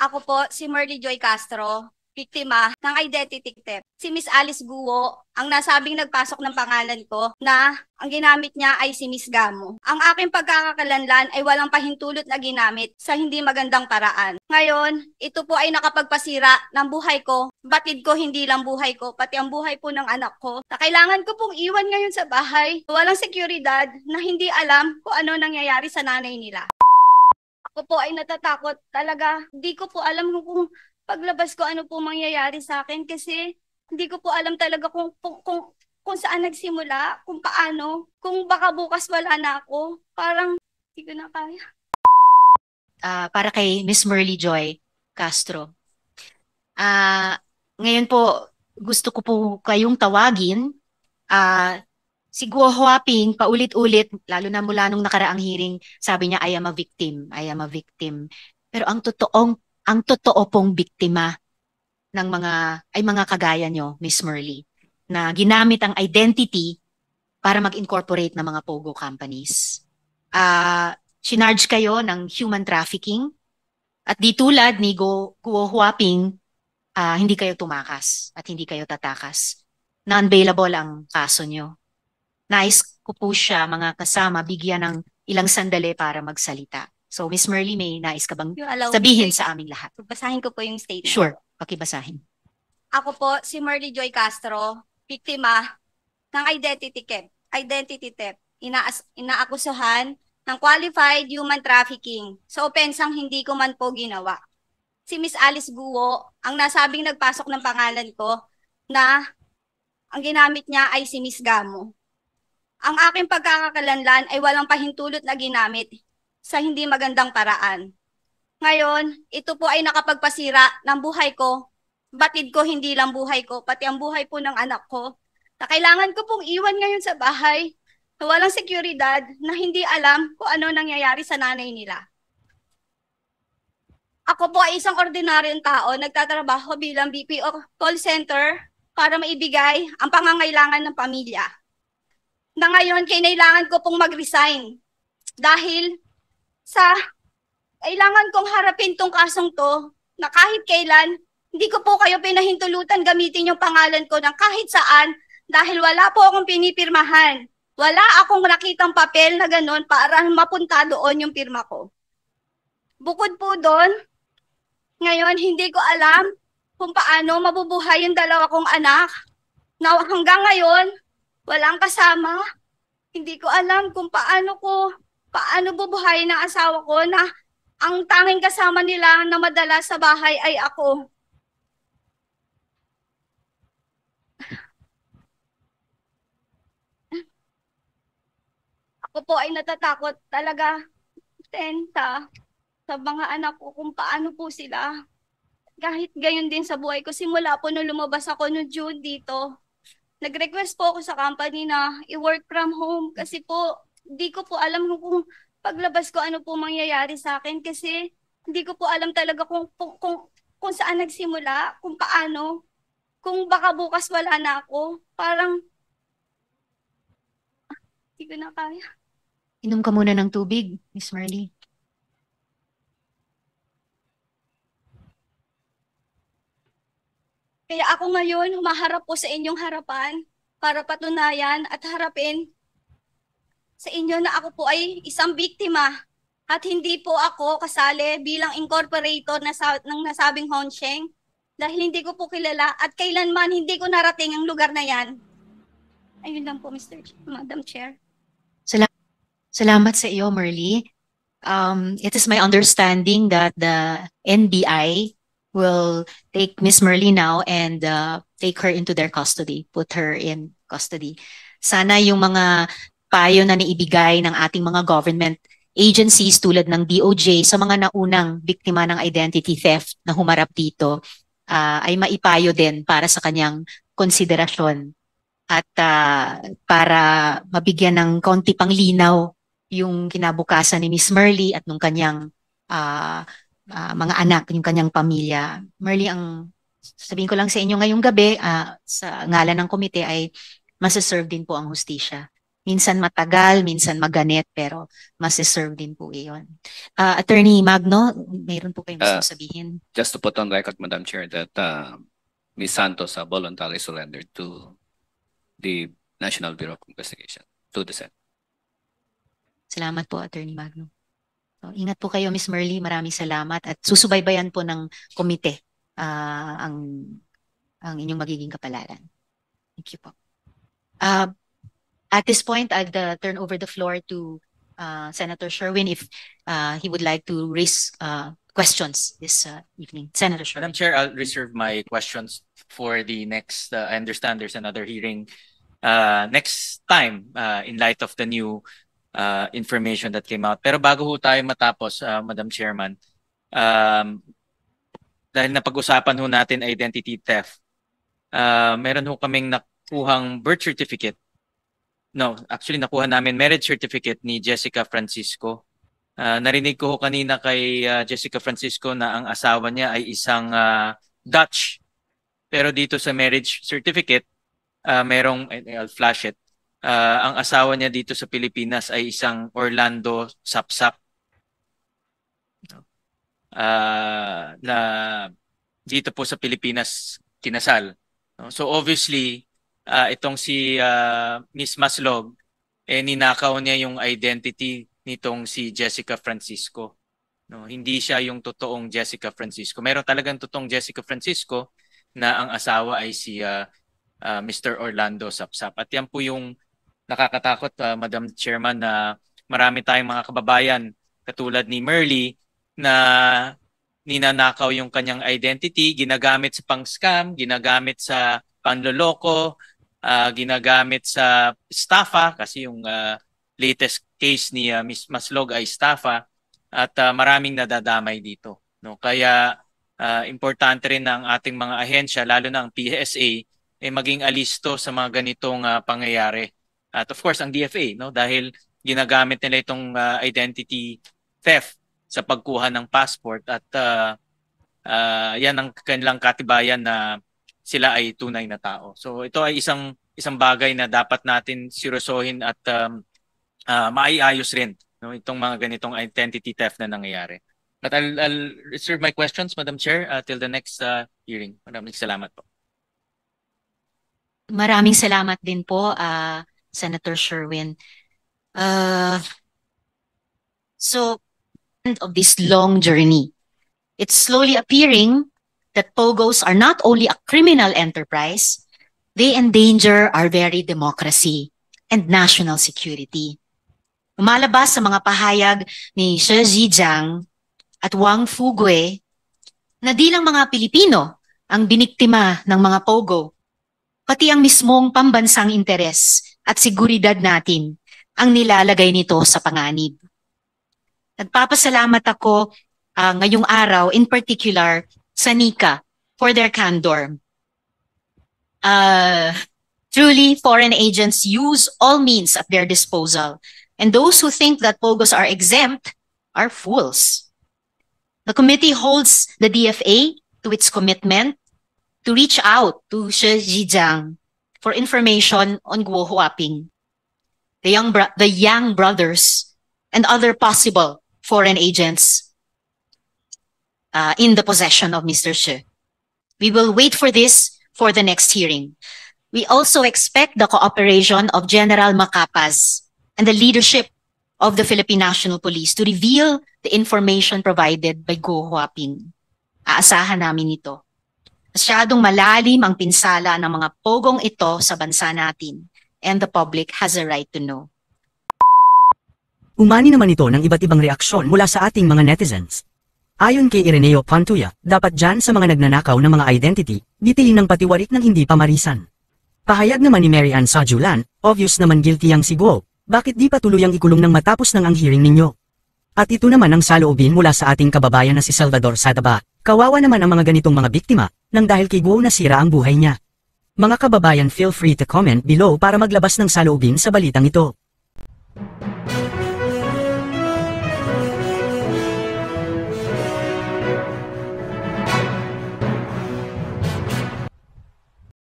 Ako po, si Merly Joy Castro, biktima ng identity theft. Si Miss Alice Guo, ang nasabing nagpasok ng pangalan ko na ang ginamit niya ay si Miss Gamo. Ang aking pagkakakalanlan ay walang pahintulot na ginamit sa hindi magandang paraan. Ngayon, ito po ay nakapagpasira ng buhay ko. Batid ko hindi lang buhay ko, pati ang buhay po ng anak ko. Na kailangan ko pong iwan ngayon sa bahay. Walang seguridad na hindi alam kung ano nangyayari sa nanay nila. Ako po ay natatakot talaga. Hindi ko po alam kung paglabas ko ano po mangyayari sa akin kasi hindi ko po alam talaga kung saan nagsimula, kung paano, kung baka bukas wala na ako. Parang hindi ko na kaya. Para kay Miss Merly Joy Castro. Ngayon po, gusto ko po kayong tawagin. Si Guo Huaping, paulit-ulit, lalo na mula nung nakaraang hearing, sabi niya, I am a victim, I am a victim. Pero ang totoo pong biktima ng mga kagaya nyo, Miss Merly, na ginamit ang identity para mag-incorporate ng mga POGO companies. Sinarge kayo ng human trafficking at di tulad ni Guo Huaping, hindi kayo tumakas at hindi kayo tatakas. Non-bailable ang kaso nyo. Nais ko po siya, mga kasama, bigyan ng ilang sandali para magsalita. So, Miss Merly, may nais ka bang sabihin sa aming lahat? Basahin ko po yung statement. Sure, pakibasahin. Ako po, si Merly Joy Castro, biktima ng identity theft. Inaakusahan ng qualified human trafficking sa opensang hindi ko man po ginawa. Si Miss Alice Guo, ang nasabing nagpasok ng pangalan ko na ang ginamit niya ay si Miss Gamo. Ang aking pagkakakalanlan ay walang pahintulot na ginamit sa hindi magandang paraan. Ngayon, ito po ay nakapagpasira ng buhay ko. Batid ko hindi lang buhay ko, pati ang buhay po ng anak ko. Na kailangan ko pong iwan ngayon sa bahay na walang seguridad na hindi alam kung ano nangyayari sa nanay nila. Ako po ay isang ordinaryong tao, nagtatrabaho bilang BPO call center para maibigay ang pangangailangan ng pamilya. Na ngayon, kailangan ko pong mag-resign dahil sa kailangan kong harapin tong kasong to na kahit kailan, hindi ko po kayo pinahintulutan gamitin yung pangalan ko ng kahit saan dahil wala po akong pinipirmahan. Wala akong nakitang papel na ganun para mapunta doon yung pirma ko. Bukod po doon, ngayon hindi ko alam kung paano mabubuhay yung dalawa kong anak na hanggang ngayon walang kasama. Hindi ko alam kung paano bubuhayin ng asawa ko na ang tanging kasama nila na madalas sa bahay ay ako. Ako po ay natatakot talaga, sa mga anak ko kung paano po sila. Kahit gayon din sa buhay ko, simula po nung lumabas ako noong June dito, nag-request po ako sa company na i-work from home kasi po, hindi ko po alam kung paglabas ko ano po mangyayari sa akin kasi hindi ko po alam talaga kung saan nagsimula, kung paano, kung baka bukas wala na ako. Parang, hindi ko na kaya. Inom ka muna ng tubig, Miss Merly. Kaya ako ngayon, humaharap po sa inyong harapan para patunayan at harapin sa inyo na ako po ay isang biktima at hindi po ako kasali bilang incorporator ng nasabing Hongsheng dahil hindi ko po kilala at kailanman hindi ko narating ang lugar na yan. Ayun lang po, Madam Chair. Salamat sa iyo, Merly. It is my understanding that the NBI will take Miss Merly now and take her into their custody, put her in custody. Sana yung mga payo na naibigay ng ating mga government agencies tulad ng DOJ sa mga naunang biktima ng identity theft na humarap dito ay maipayo din para sa kanyang konsiderasyon at para mabigyan ng kaunti pang linaw yung kinabukasan ni Miss Merly at nung kanyang mga anak, yung kanyang pamilya. Merly, ang sabihin ko lang sa inyo ngayong gabi, sa ngalan ng komite ay masaserve din po ang hustisya. Minsan matagal, minsan maganit, pero masiserve din po iyon. Attorney Magno, mayroon po kayong gusto sabihin? Just to put on record, Madam Chair, that Ms. Santos voluntarily surrendered to the National Bureau of Investigation, to the Senate. Salamat po, Attorney Magno. So, ingat po kayo, Ms. Merly. Maraming salamat. At susubaybayan po ng komite ang inyong magiging kapalaran. Thank you po. At this point, I'd turn over the floor to Senator Sherwin if he would like to raise questions this evening. Senator Sherwin. Madam Chair, I'll reserve my questions for the next, I understand there's another hearing next time in light of the new information that came out. Pero bago ho tayo matapos, Madam Chairman, dahil napag-usapan ho natin identity theft, meron ho kaming nakuhang birth certificate. No, actually nakuha namin marriage certificate ni Jessica Francisco. Narinig ko ho kanina kay Jessica Francisco na ang asawa niya ay isang Dutch. Pero dito sa marriage certificate, merong, I'll flash it, ang asawa niya dito sa Pilipinas ay isang Orlando Sapsap. Na dito po sa Pilipinas kinasal. So obviously, itong si Miss Maslog, ninakaw niya yung identity nitong si Jessica Francisco. No, hindi siya yung totoong Jessica Francisco. Meron talagang totoong Jessica Francisco na ang asawa ay si Mr. Orlando Sapsap. At yan po yung nakakatakot, Madam Chairman, na marami tayong mga kababayan katulad ni Merly na ninanakaw yung kanyang identity, ginagamit sa pang-scam, ginagamit sa panloloko, ginagamit sa estafa kasi yung latest case ni Miss Maslog ay estafa at maraming nadadamay dito. No? Kaya importante rin ang ating mga ahensya, lalo na ang PSA, maging alisto sa mga ganitong pangyayari. At of course, ang DFA, no? Dahil ginagamit nila itong identity theft sa pagkuha ng passport at yan ang kanilang katibayan na sila ay tunay na tao. So ito ay isang bagay na dapat natin seryosohin at maiayos rin, no, itong mga ganitong identity theft na nangyayari. But I'll reserve my questions, Madam Chair, till the next hearing. Maraming salamat po. Maraming salamat din po, Senator Sherwin. So, end of this long journey, it's slowly appearing that POGOs are not only a criminal enterprise, they endanger our very democracy and national security. Umalabas sa mga pahayag ni Xie Zhijiang at Wang Fugue na di lang mga Pilipino ang biniktima ng mga POGO, pati ang mismong pambansang interes at seguridad natin ang nilalagay nito sa panganib. Nagpapasalamat ako ngayong araw, in particular, sa NICA for their candor. Truly, foreign agents use all means at their disposal, and those who think that POGOs are exempt are fools. The committee holds the DFA to its commitment to reach out to Xie Zhijiang for information on Guo Huaping, the Yang brothers, and other possible foreign agents in the possession of Mr. Xie. We will wait for this for the next hearing. We also expect the cooperation of General Macapas and the leadership of the Philippine National Police to reveal the information provided by Guo Huaping. Aasahan namin ito. Masyadong malalim ang pinsala ng mga pogong ito sa bansa natin, and the public has a right to know. Umani naman ito ng iba't ibang reaksyon mula sa ating mga netizens. Ayon kay Ireneo Pantuya, dapat dyan sa mga nagnanakaw ng mga identity, bitilin ng patiwarik ng hindi pamarisan. Pahayag naman ni Mary Ann Sajulan, obvious naman guilty ang si Guo, bakit di pa tuluyang ikulong ng matapos ng ang hearing ninyo? At ito naman ang saloobin mula sa ating kababayan na si Salvador Sadaba, kawawa naman ang mga ganitong mga biktima, nang dahil kay Guo nasira ang buhay niya. Mga kababayan, feel free to comment below para maglabas ng saloobin sa balitang ito.